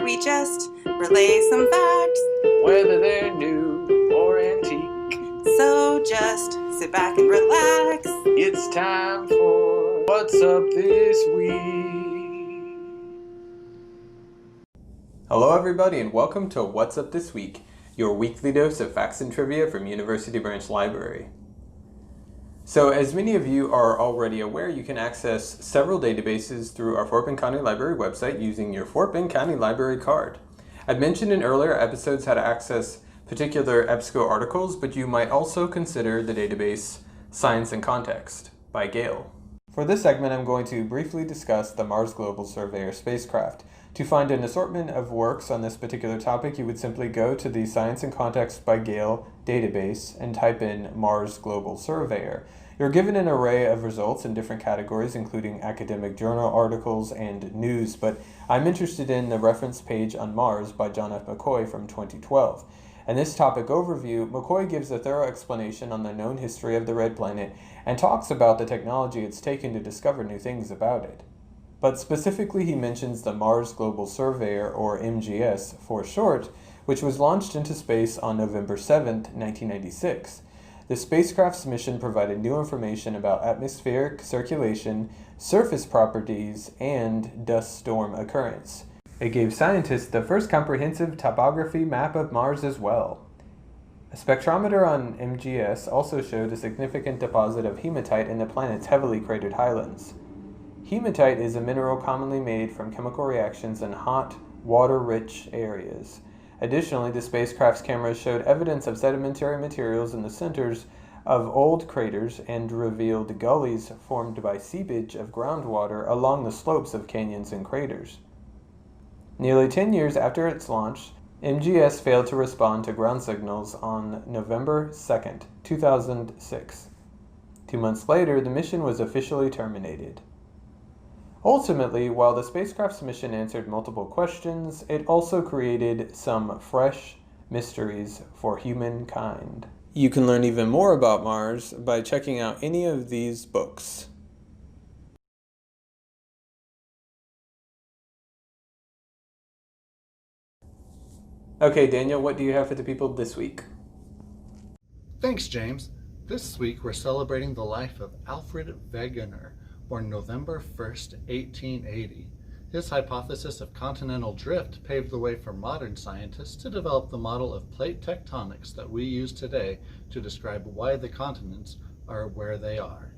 we just relay some facts, whether they're new or antique. So just sit back and relax. It's time for What's Up This Week. Hello everybody and welcome to What's Up This Week, your weekly dose of facts and trivia from University Branch Library. So as many of you are already aware, you can access several databases through our Fort Bend County Library website using your Fort Bend County Library card. I've mentioned in earlier episodes how to access particular EBSCO articles, but you might also consider the database Science in Context by Gale. For this segment, I'm going to briefly discuss the Mars Global Surveyor spacecraft. To find an assortment of works on this particular topic, you would simply go to the Science in Context by Gale database and type in Mars Global Surveyor. You're given an array of results in different categories, including academic journal articles and news, but I'm interested in the reference page on Mars by John F. McCoy from 2012. In this topic overview, McCoy gives a thorough explanation on the known history of the red planet and talks about the technology it's taken to discover new things about it. But specifically, he mentions the Mars Global Surveyor, or MGS for short, which was launched into space on November 7, 1996. The spacecraft's mission provided new information about atmospheric circulation, surface properties, and dust storm occurrence. It gave scientists the first comprehensive topography map of Mars as well. A spectrometer on MGS also showed a significant deposit of hematite in the planet's heavily cratered highlands. Hematite is a mineral commonly made from chemical reactions in hot, water-rich areas. Additionally, the spacecraft's cameras showed evidence of sedimentary materials in the centers of old craters and revealed gullies formed by seepage of groundwater along the slopes of canyons and craters. Nearly 10 years after its launch, MGS failed to respond to ground signals on November 2, 2006. 2 months later, the mission was officially terminated. Ultimately, while the spacecraft's mission answered multiple questions, it also created some fresh mysteries for humankind. You can learn even more about Mars by checking out any of these books. Okay, Daniel, what do you have for the people this week? Thanks, James. This week we're celebrating the life of Alfred Wegener, born November 1st, 1880. His hypothesis of continental drift paved the way for modern scientists to develop the model of plate tectonics that we use today to describe why the continents are where they are.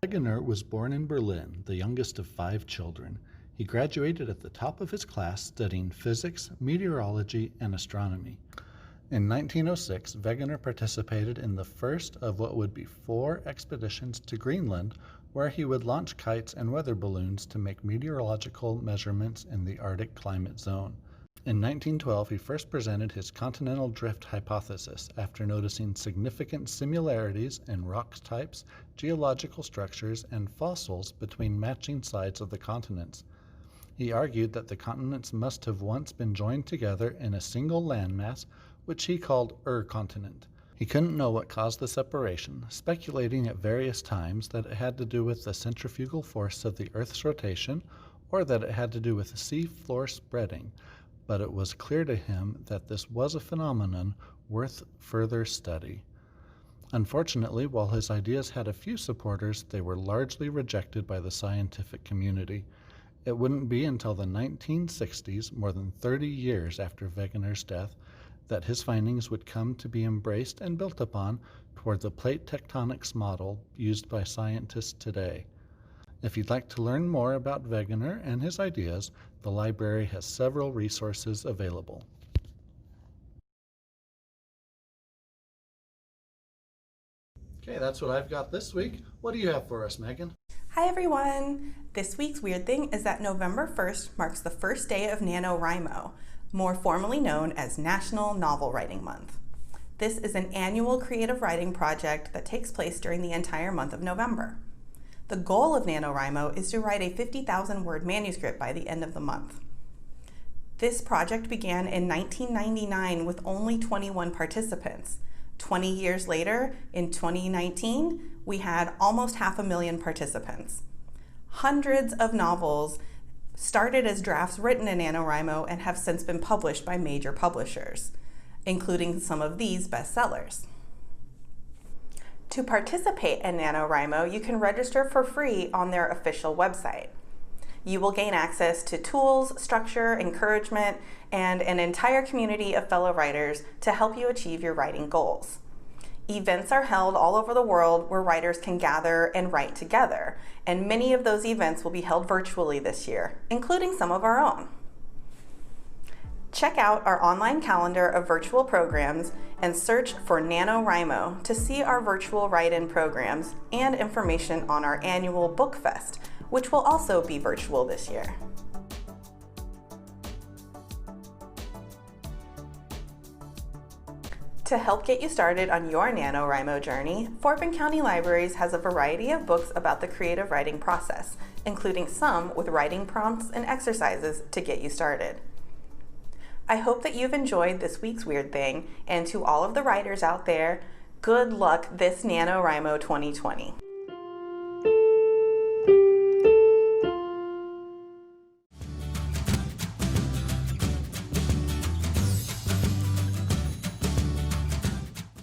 Wegener was born in Berlin, the youngest of 5 children. He graduated at the top of his class studying physics, meteorology, and astronomy. In 1906, Wegener participated in the first of what would be 4 expeditions to Greenland, where he would launch kites and weather balloons to make meteorological measurements in the Arctic climate zone. In 1912, he first presented his continental drift hypothesis after noticing significant similarities in rock types, geological structures, and fossils between matching sides of the continents. He argued that the continents must have once been joined together in a single landmass, which he called Ur-continent. He couldn't know what caused the separation, speculating at various times that it had to do with the centrifugal force of the Earth's rotation or that it had to do with the sea floor spreading, but it was clear to him that this was a phenomenon worth further study. Unfortunately, while his ideas had a few supporters, they were largely rejected by the scientific community. It wouldn't be until the 1960s, more than 30 years after Wegener's death, that his findings would come to be embraced and built upon toward the plate tectonics model used by scientists today. If you'd like to learn more about Wegener and his ideas, the library has several resources available. Okay, that's what I've got this week. What do you have for us, Megan? Hi everyone! This week's weird thing is that November 1st marks the first day of NaNoWriMo, more formally known as National Novel Writing Month. This is an annual creative writing project that takes place during the entire month of November. The goal of NaNoWriMo is to write a 50,000-word manuscript by the end of the month. This project began in 1999 with only 21 participants. 20 years later, in 2019, we had almost 500,000 participants. Hundreds of novels started as drafts written in NaNoWriMo and have since been published by major publishers, including some of these bestsellers. To participate in NaNoWriMo, you can register for free on their official website. You will gain access to tools, structure, encouragement, and an entire community of fellow writers to help you achieve your writing goals. Events are held all over the world where writers can gather and write together, and many of those events will be held virtually this year, including some of our own. Check out our online calendar of virtual programs and search for NaNoWriMo to see our virtual write-in programs and information on our annual Book Fest, which will also be virtual this year. To help get you started on your NaNoWriMo journey, Fort Bend County Libraries has a variety of books about the creative writing process, including some with writing prompts and exercises to get you started. I hope that you've enjoyed this week's Weird Thing, and to all of the writers out there, good luck this NaNoWriMo 2020.